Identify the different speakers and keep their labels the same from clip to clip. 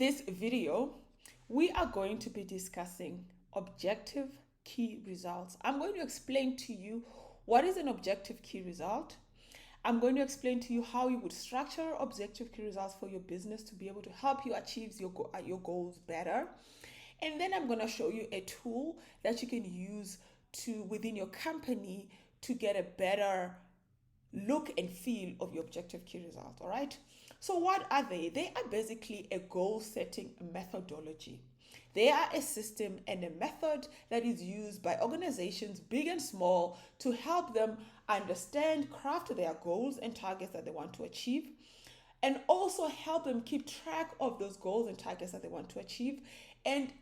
Speaker 1: this video, we are going to be discussing objective key results. I'm going to explain to you what is an objective key result. I'm going to explain to you how you would structure objective key results for your business to be able to help you achieve your goals better. And then I'm going to show you a tool that you can use within your company to get a better look and feel of your objective key result. All right. So what are they? They are basically a goal setting methodology. They are a system and a method that is used by organizations, big and small, to help them understand, craft their goals and targets that they want to achieve, and also help them keep track of those goals and targets that they want to achieve. And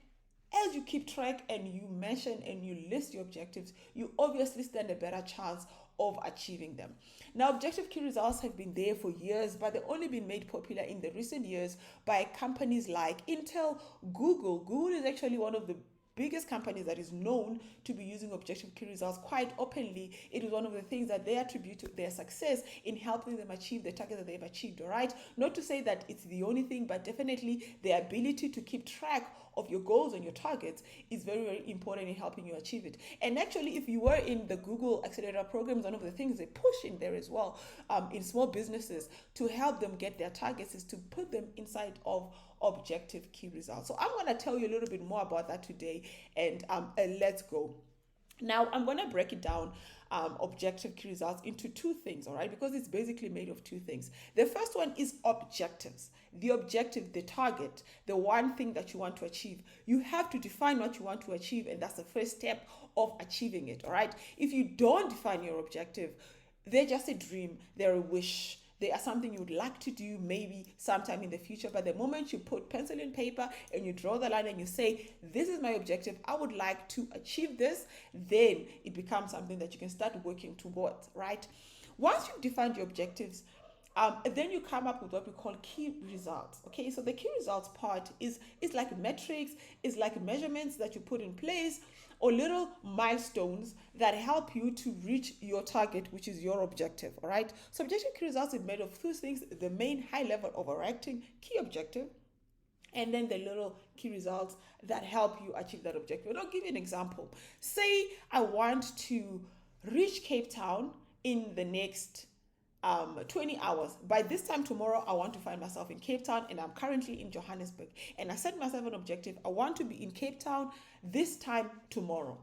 Speaker 1: as you keep track and you mention and you list your objectives, you obviously stand a better chance of achieving them. Now, objective key results have been there for years, but they've only been made popular in the recent years by companies like Intel, Google. Google is actually one of the biggest companies that is known to be using objective key results quite openly. It is one of the things that they attribute to their success in helping them achieve the target that they've achieved, all right? Not to say that it's the only thing, but definitely the ability to keep track of your goals and your targets is very, very important in helping you achieve it. And actually, if you were in the Google Accelerator programs, one of the things they push in there as well, in small businesses to help them get their targets, is to put them inside of objective key results. So I'm going to tell you a little bit more about that today, and let's go. Now, I'm going to break it down, objective key results, into two things, all right? Because it's basically made of two things. The first one is objectives. The objective, the target, the one thing that you want to achieve. You have to define what you want to achieve, and that's the first step of achieving it, all right? If you don't define your objective, they're just a dream, they're a wish. They are something you would like to do maybe sometime in the future, but the moment you put pencil and paper and you draw the line and you say, this is my objective, I would like to achieve this, then it becomes something that you can start working towards, right? Once you've defined your objectives, then you come up with what we call key results. Okay, so the key results part is like metrics, is like measurements that you put in place, or little milestones that help you to reach your target, which is your objective. All right, so objective key results is made of two things: the main high level overarching key objective, and then the little key results that help you achieve that objective. And I'll give you an example. Say I want to reach Cape Town in the next 20 hours. By this time tomorrow, I want to find myself in Cape Town, and I'm currently in Johannesburg. And I set myself an objective. I want to be in Cape Town this time tomorrow.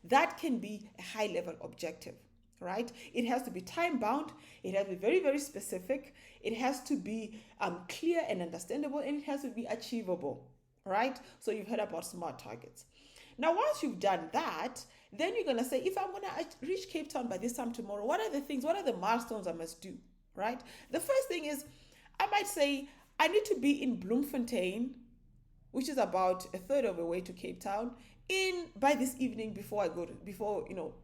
Speaker 1: That can be a high level objective, right? It has to be time bound. It has to be very, very specific. It has to be clear and understandable, and it has to be achievable, right? So you've heard about SMART targets. Now, once you've done that, then you're going to say, if I'm going to reach Cape Town by this time tomorrow, what are the milestones I must do, right? The first thing is, I might say, I need to be in Bloemfontein, which is about a third of the way to Cape Town, by this evening before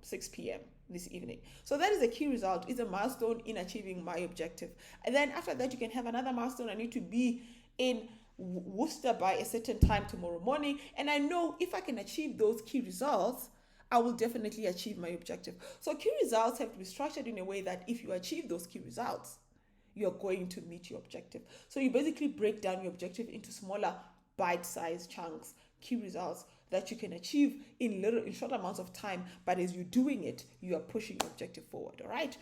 Speaker 1: 6 p.m. this evening. So that is a key result. It's a milestone in achieving my objective. And then after that, you can have another milestone. I need to be in Worcester by a certain time tomorrow morning, and I know if I can achieve those key results, I will definitely achieve my objective. So key results have to be structured in a way that if you achieve those key results, you're going to meet your objective. So you basically break down your objective into smaller bite-sized chunks, key results that you can achieve in short amounts of time, but as you're doing it, you are pushing your objective forward, all right?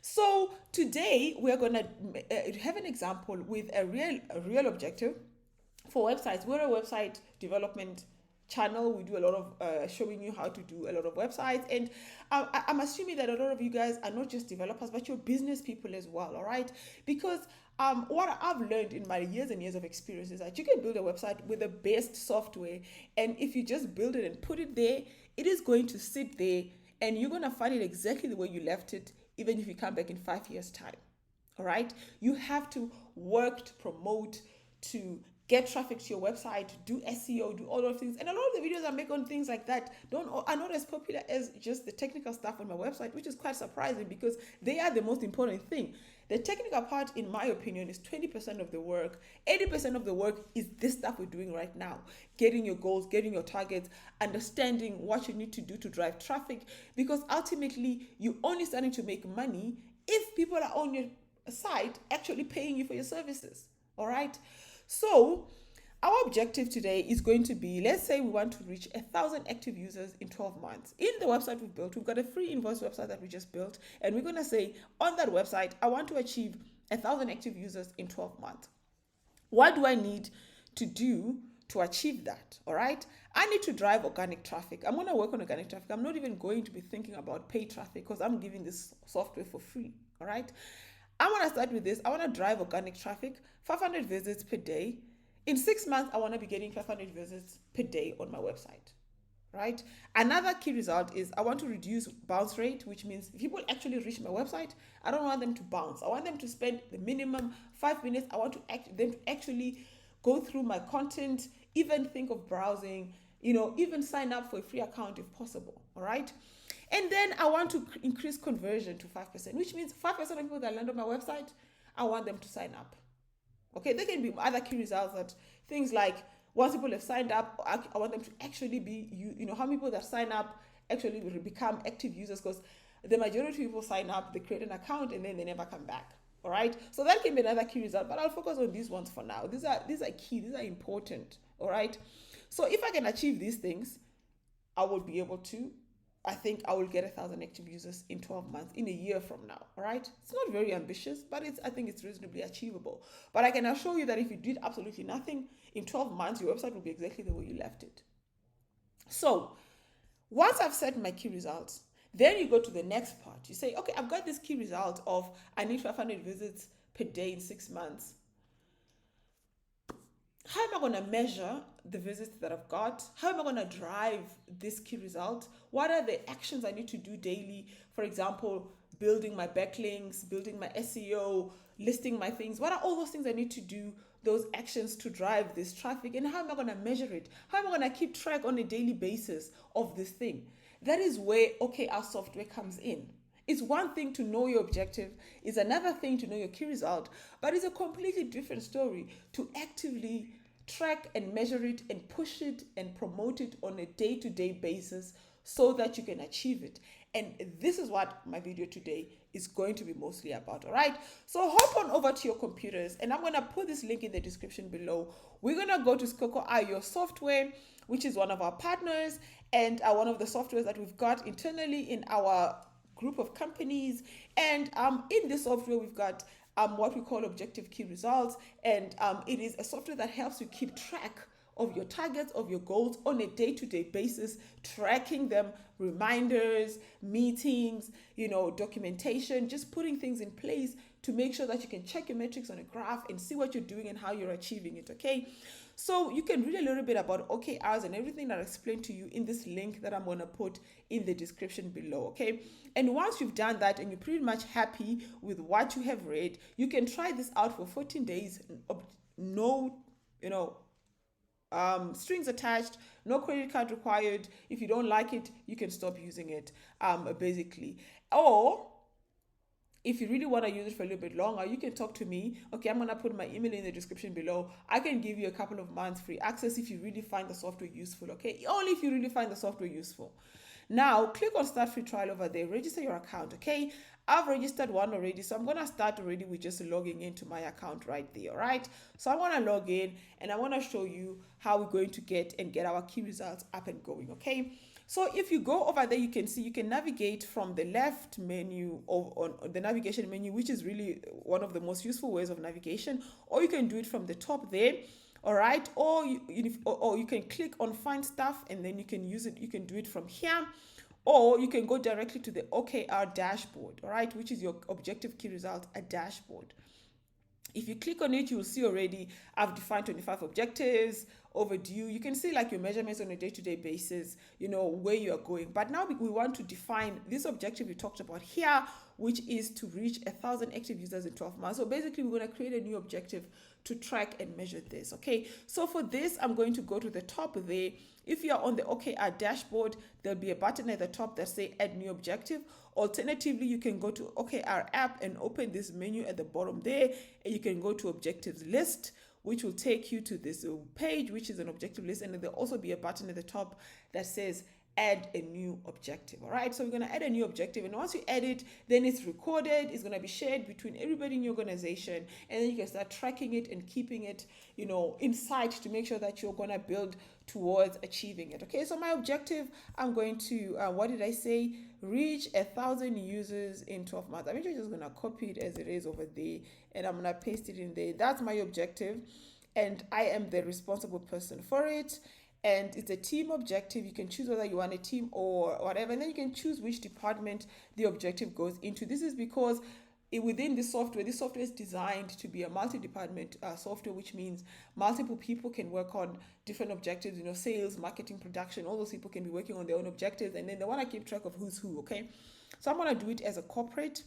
Speaker 1: So today we're going to have an example with a real objective for websites. We're a website development channel. We do a lot of showing you how to do a lot of websites, and I'm assuming that a lot of you guys are not just developers, but you're business people as well, all right? Because what I've learned in my years and years of experience is that you can build a website with the best software, and if you just build it and put it there, it is going to sit there, and you're going to find it exactly the way you left it, even if you come back in 5 years' time, all right? You have to work to promote, to get traffic to your website, do SEO, do all those things. And a lot of the videos I make on things like that are not as popular as just the technical stuff on my website, which is quite surprising because they are the most important thing. The technical part, in my opinion, is 20% of the work. 80% of the work is this stuff we're doing right now. Getting your goals, getting your targets, understanding what you need to do to drive traffic, because ultimately you're only starting to make money if people are on your site actually paying you for your services. All right. So I objective today is going to be, let's say we want to reach 1,000 active users in 12 months. In the website we've built, we've got a free invoice website that we just built, and we're going to say on that website, I want to achieve 1,000 active users in 12 months. What do I need to do to achieve that? All right. I need to drive organic traffic. I'm going to work on organic traffic. I'm not even going to be thinking about paid traffic because I'm giving this software for free. All right. I want to start with this. I want to drive organic traffic, 500 visits per day. In 6 months, I want to be getting 500 visits per day on my website. Right. Another key result is I want to reduce bounce rate, which means if people actually reach my website, I don't want them to bounce. I want them to spend the minimum 5 minutes. I want them to actually go through my content, even think of browsing, even sign up for a free account if possible. All right. And then I want to increase conversion to 5%, which means 5% of people that land on my website, I want them to sign up. Okay. There can be other key results, that things like once people have signed up, I want them to actually be, how many people that sign up actually become active users, because the majority of people sign up, they create an account, and then they never come back. All right. So that can be another key result, but I'll focus on these ones for now. These are key. These are important. All right. So if I can achieve these things, I will be able to, I think I will get 1,000 active users in 12 months, in a year from now. All right. It's not very ambitious, but I think it's reasonably achievable. But I can assure you that if you did absolutely nothing, in 12 months, your website will be exactly the way you left it. So once I've set my key results, then you go to the next part. You say, okay, I've got this key result of I need 500 visits per day in 6 months. How am I going to measure the visits that I've got? How am I going to drive this key result? What are the actions I need to do daily? For example, building my backlinks, building my SEO, listing my things. What are all those things I need to do, those actions to drive this traffic? And how am I going to measure it? How am I going to keep track on a daily basis of this thing? That is where OKR software comes in. It's one thing to know your objective, it's another thing to know your key result, but it's a completely different story to actively track and measure it and push it and promote it on a day-to-day basis so that you can achieve it. And this is what my video today is going to be mostly about. All right. So hop on over to your computers, and I'm going to put this link in the description below. We're going to go to Skhokho your software, which is one of our partners and one of the softwares that we've got internally in our group of companies. And in this software, we've got what we call objective key results. And it is a software that helps you keep track of your targets, of your goals on a day-to-day basis, tracking them, reminders, meetings, documentation, just putting things in place to make sure that you can check your metrics on a graph and see what you're doing and how you're achieving it. Okay. So you can read a little bit about OKRs and everything that I explained to you in this link that I'm going to put in the description below. Okay. And once you've done that and you're pretty much happy with what you have read, you can try this out for 14 days. No, strings attached, no credit card required. If you don't like it, you can stop using it, basically. Or if you really want to use it for a little bit longer, you can talk to me. Okay, I'm going to put my email in the description below. I can give you a couple of months free access if you really find the software useful. Okay, only if you really find the software useful. Now, click on start free trial over there. Register your account. Okay, I've registered one already, so I'm going to start already with just logging into my account right there. All right, so I want to log in and I want to show you how we're going to get our key results up and going. Okay. So if you go over there, you can see you can navigate from the left menu or on the navigation menu, which is really one of the most useful ways of navigation, or you can do it from the top there. All right. Or you can click on find stuff and then you can use it. You can do it from here, or you can go directly to the OKR dashboard. All right. Which is your objective key result, a dashboard. If you click on it, you'll see already I've defined 25 objectives, overdue. You can see like your measurements on a day-to-day basis, where you are going. But now we want to define this objective we talked about here, which is to reach 1,000 active users in 12 months. So basically, we're going to create a new objective to track and measure this. Okay, so for this, I'm going to go to the top there. If you're on the OKR dashboard, there'll be a button at the top that say add new objective. Alternatively, you can go to OKR app and open this menu at the bottom there, and you can go to objectives list, which will take you to this page, which is an objective list. And there'll also be a button at the top that says add a new objective. All right, so we're going to add a new objective, and once you add it, then it's recorded, it's going to be shared between everybody in your organization, and then you can start tracking it and keeping it, you know, in sight to make sure that you're going to build towards achieving it. Okay, so my objective, I'm going to what did I say, reach 1,000 users in 12 months. I'm actually just going to copy it as it is over there, and I'm going to paste it in there. That's my objective, and I am the responsible person for it. And it's a team objective. You can choose whether you want a team or whatever, and then you can choose which department the objective goes into. This is because within this software is designed to be a multi-department software, which means multiple people can work on different objectives. You know, sales, marketing, production, all those people can be working on their own objectives, and then they want to keep track of who's who. Okay, so I'm going to do it as a corporate.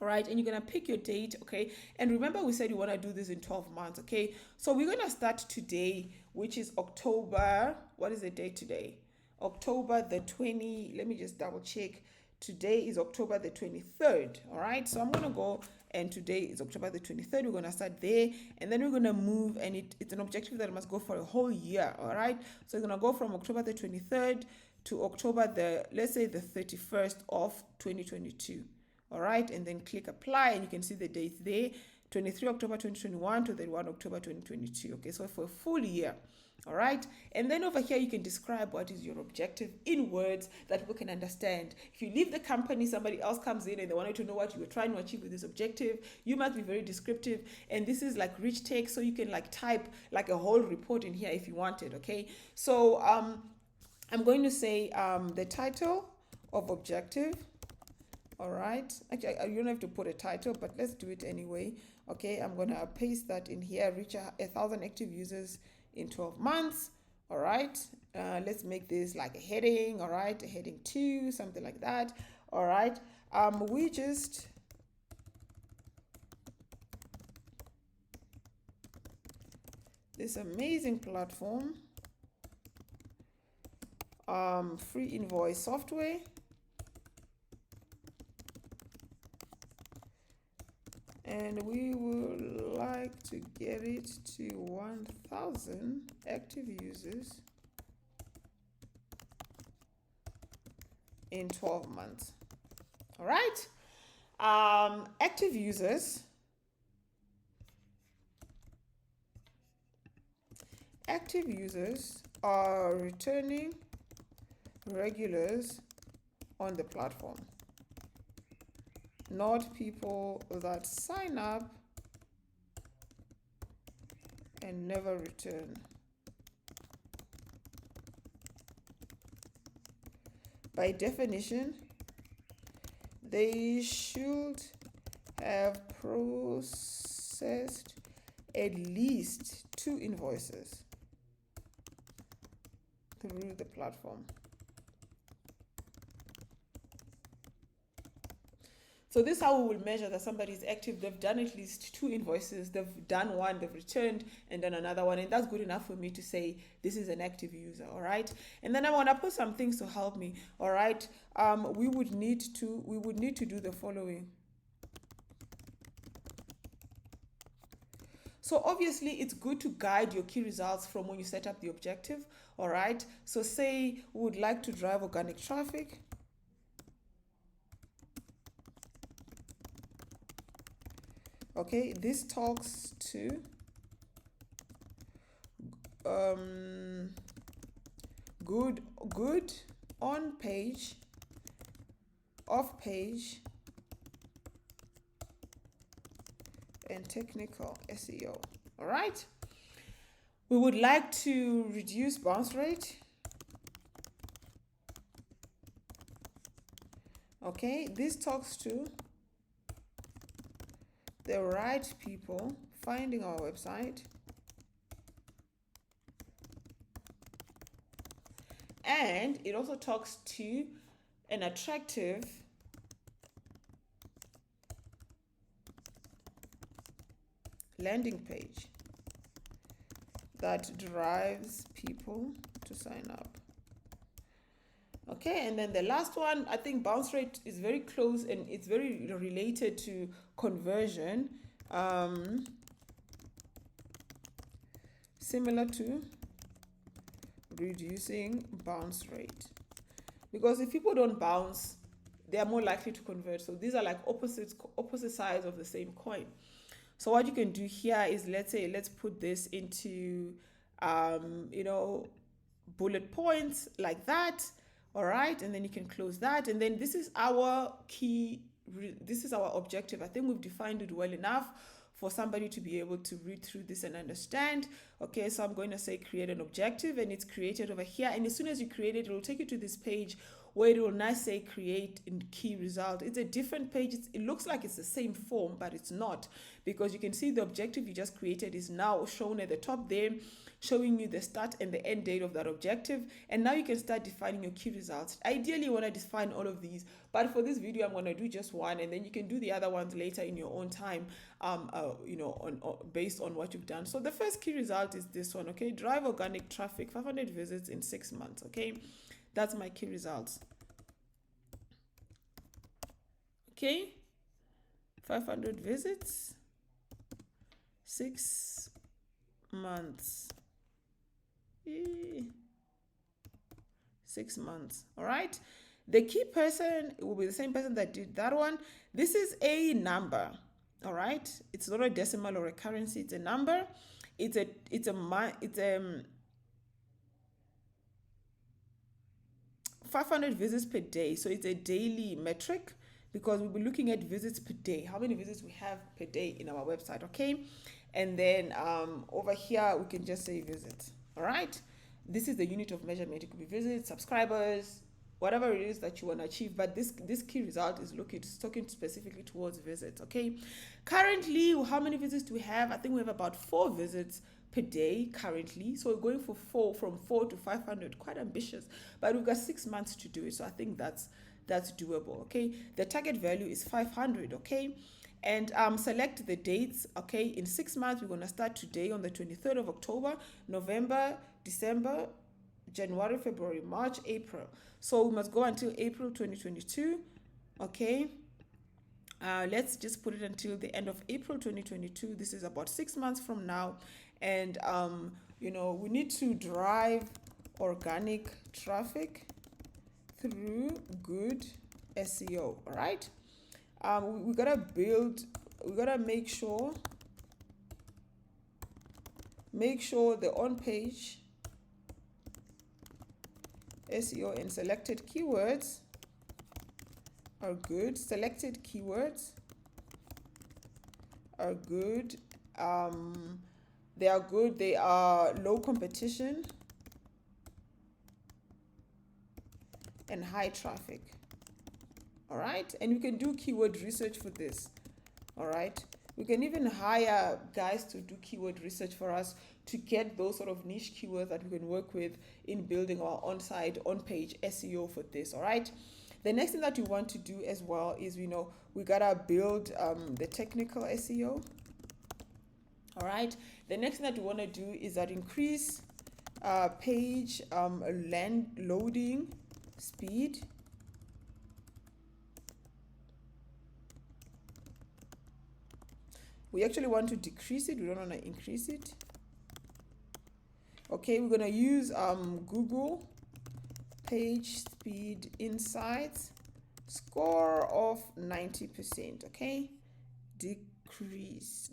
Speaker 1: All right, and you're going to pick your date. Okay, and remember we said you want to do this in 12 months. Okay, so we're going to start today, which is October. What is the date today? October the 20. Let me just double check. Today is October the 23rd. All right, so I'm going to go, and today is October the 23rd. We're going to start there, and then we're going to move, and it's an objective that must go for a whole year. All right, so we're going to go from October the 23rd to October the, let's say, the 31st of 2022. All right, and then click apply, and you can see the dates there, 23 October 2021 to 31 October 2022. Okay, so for a full year. All right, and then over here you can describe what is your objective in words that people can understand. If you leave the company, somebody else comes in and they wanted to know what you were trying to achieve with this objective, you must be very descriptive, and this is like rich text, so you can like type like a whole report in here if you wanted. Okay, so I'm going to say the title of objective. All right, actually you don't have to put a title, but let's do it anyway. Okay, I'm gonna paste that in here. Reach 1,000 active users in 12 months. All right, let's make this like a heading. All right, a heading 2, something like that. All right, we just this amazing platform, free invoice software, and we would like to get it to 1,000 active users in 12 months. All right, active users. Active users are returning regulars on the platform, not people that sign up and never return. By definition, they should have processed at least 2 invoices through the platform. So this is how we will measure that somebody is active. They've done at least 2 invoices, they've done one, they've returned, and done another one, and that's good enough for me to say this is an active user. All right, and then I want to put some things to help me. All right, we would need to do the following. So obviously it's good to guide your key results from when you set up the objective. All right, so say we would like to drive organic traffic. Okay, this talks to good on page, off page, and technical SEO. All right, we would like to reduce bounce rate. Okay, this talks to the right people finding our website, and it also talks to an attractive landing page that drives people to sign up. Okay, and then the last one, I think bounce rate is very close and it's very related to conversion, similar to reducing bounce rate. because if people don't bounce, they are more likely to convert. So these are like opposite sides of the same coin. So what you can do here is, let's put this into bullet points like that. All right, and then you can close that, and then this is our this is our objective. I think we've defined it well enough for somebody to be able to read through this and understand. Okay, so I'm going to say create an objective, and it's created over here. And as soon as you create it, it will take you to this page where it will now say create in key result. It's a different page. It looks like it's the same form, but it's not, because you can see the objective you just created is now shown at the top there, showing you the start and the end date of that objective. And now you can start defining your key results. Ideally, you want to define all of these, but for this video, I'm going to do just one, and then you can do the other ones later in your own time, based on what you've done. So the first key result is this one, okay? Drive organic traffic, 500 visits in 6 months, okay? That's my key results. Okay, 500 visits, 6 months. 6 months. All right. The key person will be the same person that did that one. This is a number. All right. It's not a decimal or a currency. It's a number. It's 500 visits per day. So it's a daily metric, because we'll be looking at visits per day, how many visits we have per day in our website. Okay. And then over here, we can just say visits. All right. This is the unit of measurement. It could be visits, subscribers, whatever it is that you want to achieve. But this key result is talking specifically towards visits. Okay. Currently, how many visits do we have? I think we have about 4 visits per day currently. So we're going for from 4 to 500. Quite ambitious, but we've got 6 months to do it. So I think that's doable. Okay. The target value is 500. Okay. And select the dates. Okay, in 6 months, we're going to start today on the 23rd of October, November, December, January, February, March, April. So we must go until April 2022. Okay, let's just put it until the end of April 2022. This is about 6 months from now. And we need to drive organic traffic through good SEO. All right. We gotta make sure the on-page SEO and selected keywords are good. Selected keywords are good. They are good. They are low competition and high traffic. All right, and we can do keyword research for this. All right, we can even hire guys to do keyword research for us to get those sort of niche keywords that we can work with in building our on-page SEO for this. All right, the next thing that you want to do as well is we gotta build the technical SEO. All right, the next thing that we want to do is that increase page loading speed. We actually want to decrease it. We don't want to increase it. Okay, we're going to use Google Page Speed Insights. Score of 90%. Okay, decrease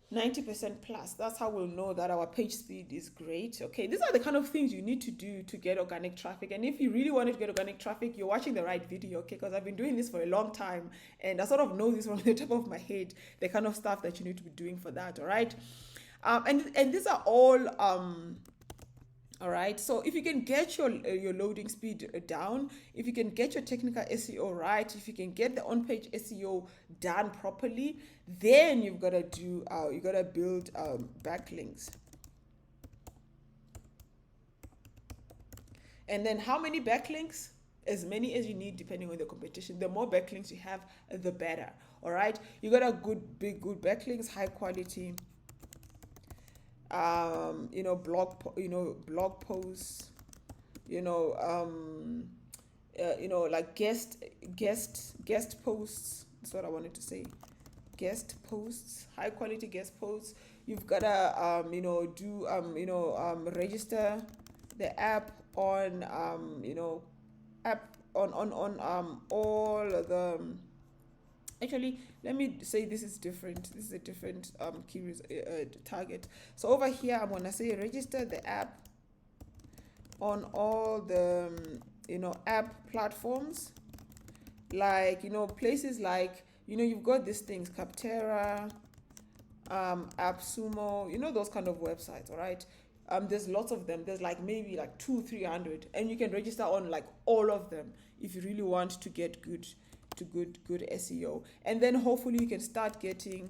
Speaker 1: 90% plus. That's how we'll know that our page speed is great. Okay, these are the kind of things you need to do to get organic traffic. And if you really wanted to get organic traffic, you're watching the right video. Okay, because I've been doing this for a long time and I sort of know this from the top of my head, the kind of stuff that you need to be doing for that. All right, and these are all all right, so if you can get your loading speed down, if you can get your technical SEO right, if you can get the on-page SEO done properly, then you've got to do you got to build backlinks. And then how many backlinks? As many as you need depending on the competition. The more backlinks you have, the better. All right, you got a good backlinks, high quality. Blog posts, like guest posts. That's what I wanted to say. Guest posts, high quality guest posts. You've gotta register the app on app on all the actually, let me say this is different. This is a different key target. So over here, I'm gonna say register the app on all the app platforms, like places like you've got these things, Capterra, AppSumo, those kind of websites. All right. There's lots of them. There's like maybe like 200-300, and you can register on like all of them if you really want to get good SEO, and then hopefully you can start getting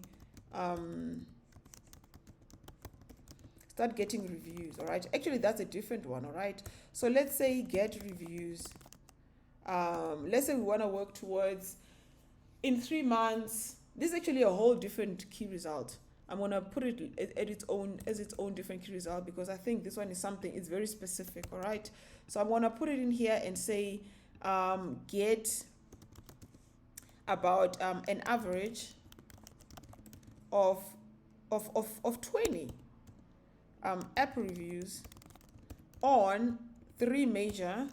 Speaker 1: reviews. All right, actually that's a different one. All right, so let's say get reviews. Let's say we want to work towards in 3 months. This is actually a whole different key result. I'm gonna put it at its own different key result, because I think this one is something, it's very specific. All right, so I'm gonna put it in here and say get about an average of 20 app reviews on 3 major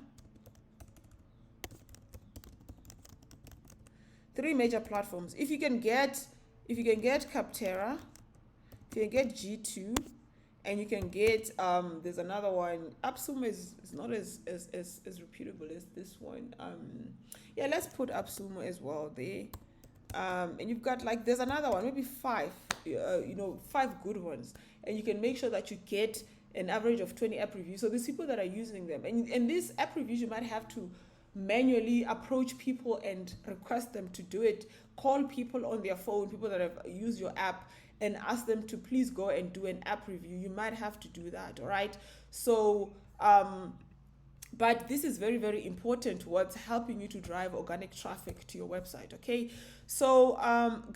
Speaker 1: platforms. If you can get Capterra, if you can get G2, and you can get there's another one. AppSumo is not as reputable as this one. Yeah, let's put AppSumo as well there. And you've got like, there's another one, maybe 5 5 good ones, and you can make sure that you get an average of 20 app reviews. So there's people that are using them, and these app reviews you might have to manually approach people and request them to do it. Call people on their phone, people that have used your app, and ask them to please go and do an app review. You might have to do that. All right, so but this is very, very important towards helping you to drive organic traffic to your website. Okay, so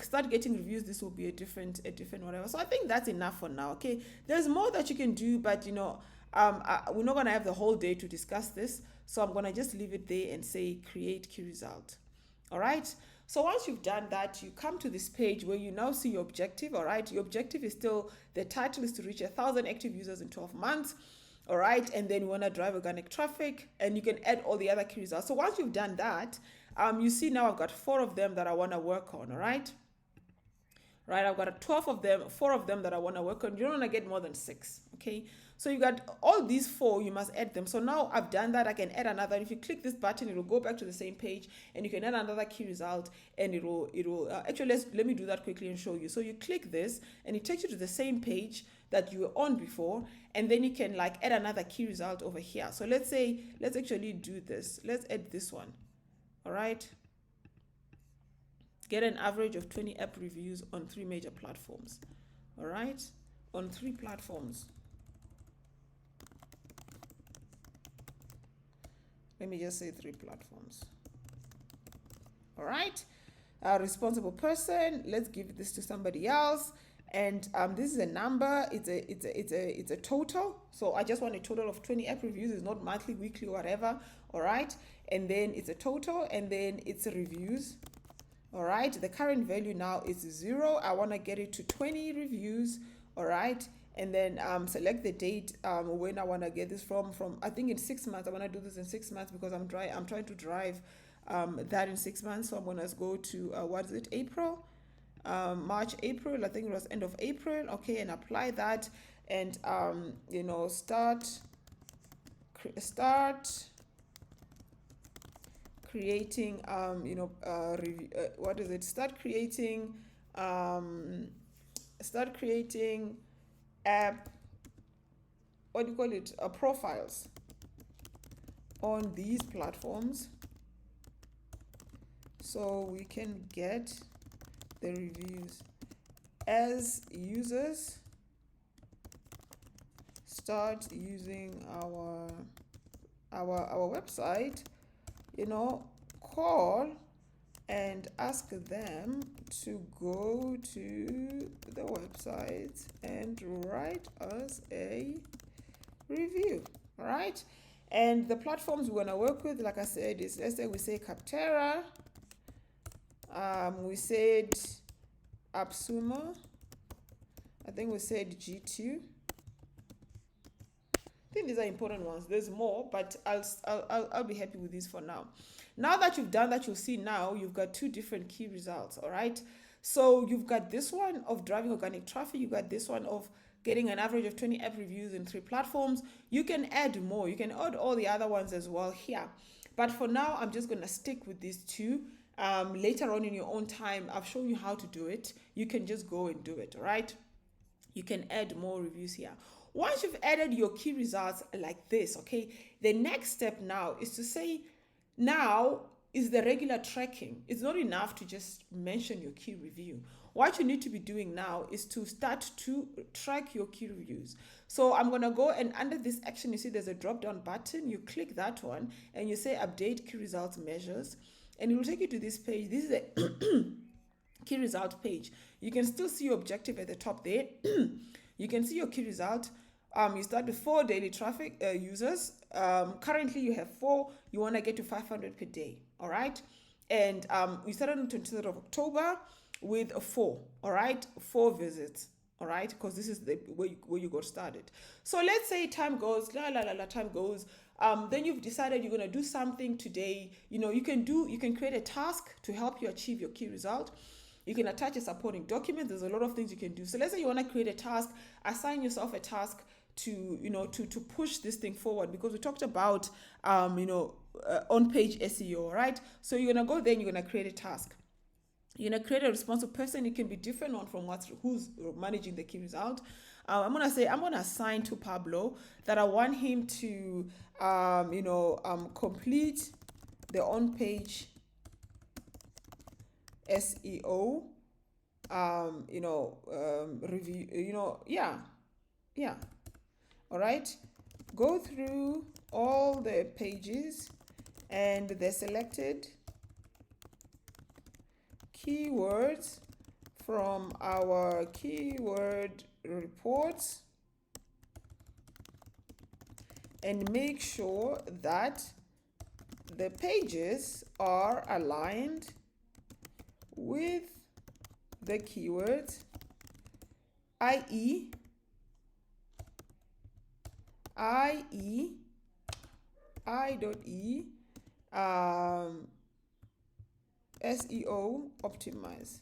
Speaker 1: start getting reviews. This will be a different whatever. So I think that's enough for now. Okay, there's more that you can do, but we're not gonna have the whole day to discuss this, so I'm gonna just leave it there and say create key result. All right, so once you've done that, you come to this page where you now see your objective. All right, your objective is still, the title is to reach 1,000 active users in 12 months. All right, and then you want to drive organic traffic, and you can add all the other key results. So once you've done that, you see now I've got 4 of them that I want to work on. All right, I've got 12 of them, 4 of them that I want to work on. You don't want to get more than 6. Okay, so you got all these 4, you must add them. So now I've done that, I can add another. If you click this button, it will go back to the same page, and you can add another key result, and it will actually, let me do that quickly and show you. So you click this, and it takes you to the same page that you were on before, and then you can like add another key result over here. So let's actually do this. Let's add this one. All right, get an average of 20 app reviews on 3 major platforms. All right, on 3 platforms. Let me just say 3 platforms. All right, responsible person, let's give this to somebody else. And this is a number, it's a total. So I just want a total of 20 app reviews. It's not monthly, weekly, whatever. All right, and then it's a total, and then it's a reviews. All right, the current value now is 0. I want to get it to 20 reviews. All right, and then select the date when I want to get this from I think in 6 months. I want to do this in 6 months because I'm trying to drive that in 6 months. So I'm going to go to what is it, April, March, April, I think it was end of April. Okay, and apply that, and start creating what is it, start creating app, what do you call it, profiles on these platforms, so we can get the reviews. As users start using our website, call and ask them to go to the website and write us a review. All right, and the platforms we're going to work with, like I said, is, let's say we say Capterra, we said AppSumo, I think we said G2, I think these are important ones. There's more, but I'll be happy with these for now. Now that you've done that, you'll see now you've got two different key results, all right? So you've got this one of driving organic traffic. You've got this one of getting an average of 20 app reviews in 3 platforms. You can add more. You can add all the other ones as well here. But for now, I'm just going to stick with these two. Later on in your own time, I've shown you how to do it. You can just go and do it, all right? You can add more reviews here. Once you've added your key results like this, okay, the next step now is to say, now is the regular tracking. It's not enough to just mention your key review. What you need to be doing now is to start to track your key reviews. So I'm going to go, and under this action, you see there's a drop down button. You click that one and you say update key results measures, and it will take you to this page. This is the key result page. You can still see your objective at the top there. You can see your key result. You start with 4 daily traffic users. Currently you have 4. You want to get to 500 per day. All right. And we started on 23rd of October with a 4. All right. 4 visits. All right. Because this is the where you got started. So let's say time goes, time goes. Then you've decided you're going to do something today. You know, you can create a task to help you achieve your key result. You can attach a supporting document. There's a lot of things you can do. So let's say you want to create a task, assign yourself a task to, to push this thing forward, because we talked about, on-page SEO, right? So you're going to go there and you're going to create a task. You're going to create a responsible person. It can be different one from who's managing the key result. I'm going to assign to Pablo that I want him to, complete the on-page SEO, review, yeah. All right. Go through all the pages and the selected keywords from our keyword reports and make sure that the pages are aligned with the keywords, i.e. I.e. SEO optimize.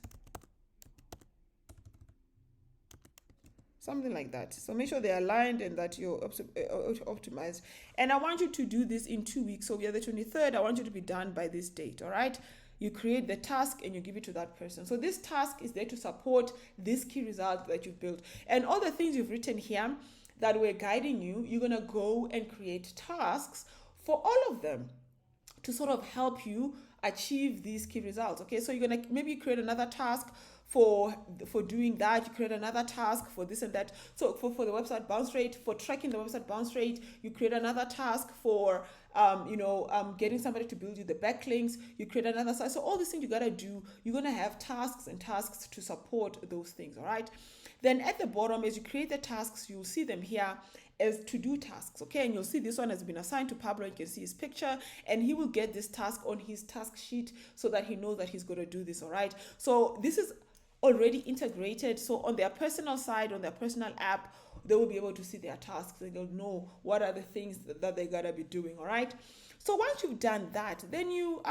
Speaker 1: Something like that. So make sure they're aligned and that you're optimized. And I want you to do this in 2 weeks. So we are the 23rd. I want you to be done by this date. All right. You create the task and you give it to that person. So this task is there to support this key result that you've built. And all the things you've written here that we're guiding you, you're going to go and create tasks for all of them to sort of help you achieve these key results. Okay, so you're going to maybe create another task for doing that. You create another task for this and that. So for the website bounce rate, for tracking the website bounce rate, you create another task for getting somebody to build you the backlinks. You create another task. So all these things you got to do, you're going to have tasks and tasks to support those things. All right. Then at the bottom, as you create the tasks, you'll see them here as to-do tasks, okay? And you'll see this one has been assigned to Pablo. You can see his picture, and he will get this task on his task sheet so that he knows that he's going to do this, all right? So this is already integrated. So on their personal side, on their personal app, they will be able to see their tasks and they'll know what are the things that they got to be doing, all right? So once you've done that, then you,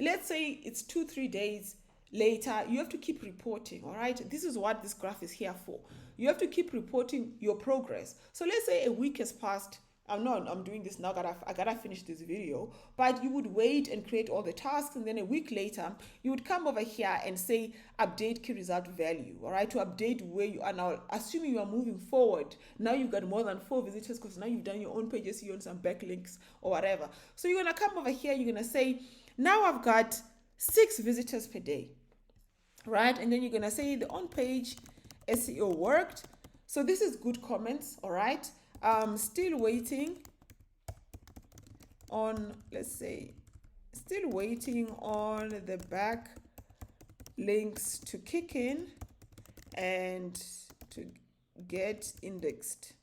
Speaker 1: let's say it's 2-3 days later, you have to keep reporting, all right? This is what this graph is here for. You have to keep reporting your progress. So let's say a week has passed. I'm doing this now, I gotta finish this video, but you would wait and create all the tasks, and then a week later, you would come over here and say, update key result value, all right, to update where you are now, assuming you are moving forward. Now you've got more than 4 visitors because now you've done your own pages, you own some backlinks or whatever. So you're gonna come over here, you're gonna say, now I've got 6 visitors per day, right? And then you're gonna say the on-page SEO worked. So this is good comments, all right? Still waiting on, let's say, still waiting on the back links to kick in and to get indexed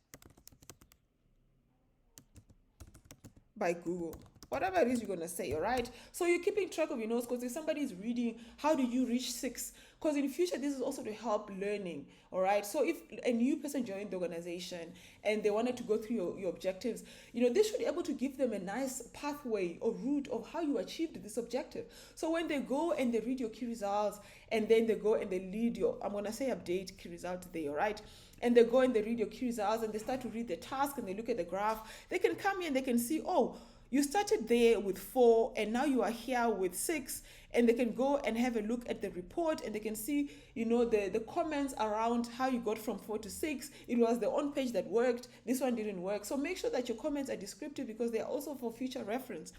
Speaker 1: by Google. whatever it is you're going to say, all right? So you're keeping track of your notes, because if somebody is reading, how did you reach 6? Because in the future, this is also to help learning, all right? So if a new person joined the organization and they wanted to go through your objectives, this should be able to give them a nice pathway or route of how you achieved this objective. So when they go and they read your key results, and then they go and they lead your, I'm going to say update key result there, all right? And they go and they read your key results, and they start to read the task, and they look at the graph. They can come here and they can see, oh, you started there with 4 and now you are here with 6, and they can go and have a look at the report, and they can see, the comments around how you got from 4 to 6. It was the on page that worked, this one didn't work. So make sure that your comments are descriptive, because they are also for future reference.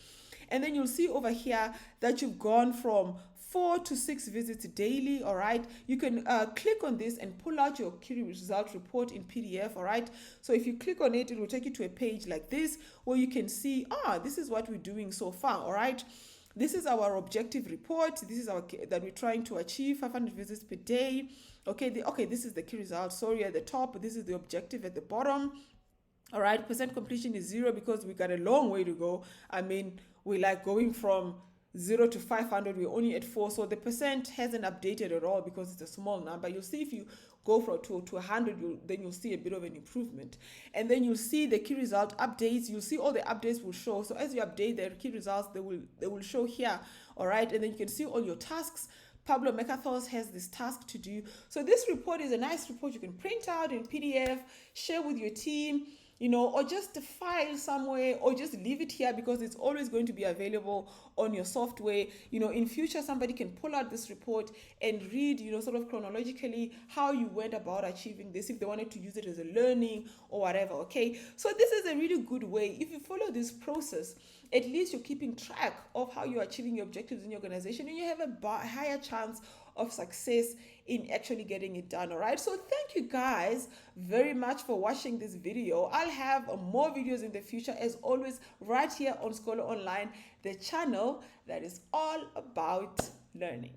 Speaker 1: And then you'll see over here that you've gone from 4 to 6 visits daily, all right? You can click on this and pull out your key result report in PDF, all right? So if you click on it, it will take you to a page like this, where you can see, this is what we're doing so far, all right? This is our objective report. This is our that we're trying to achieve 500 visits per day. Okay, this is the key result. Sorry, at the top, this is the objective at the bottom. All right, percent completion is 0 because we got a long way to go. I mean, we're like going from 0 to 500, we're only at 4, so the percent hasn't updated at all because it's a small number. You'll see if you go from to 100, then you'll see a bit of an improvement. And then you'll see the key result updates. You'll see all the updates will show. So as you update the key results, they will show here, all right? And then you can see all your tasks. Pablo Mecathos has this task to do. So this report is a nice report you can print out in PDF, share with your team, or just file somewhere, or just leave it here, because it's always going to be available on your software. In future, somebody can pull out this report and read, sort of chronologically how you went about achieving this, if they wanted to use it as a learning or whatever, okay? So this is a really good way. If you follow this process, at least you're keeping track of how you're achieving your objectives in your organization, and you have a higher chance of success in actually getting it done. All right, so thank you guys very much for watching this video. I'll have more videos in the future, as always, right here on Skolo Online, the channel that is all about learning.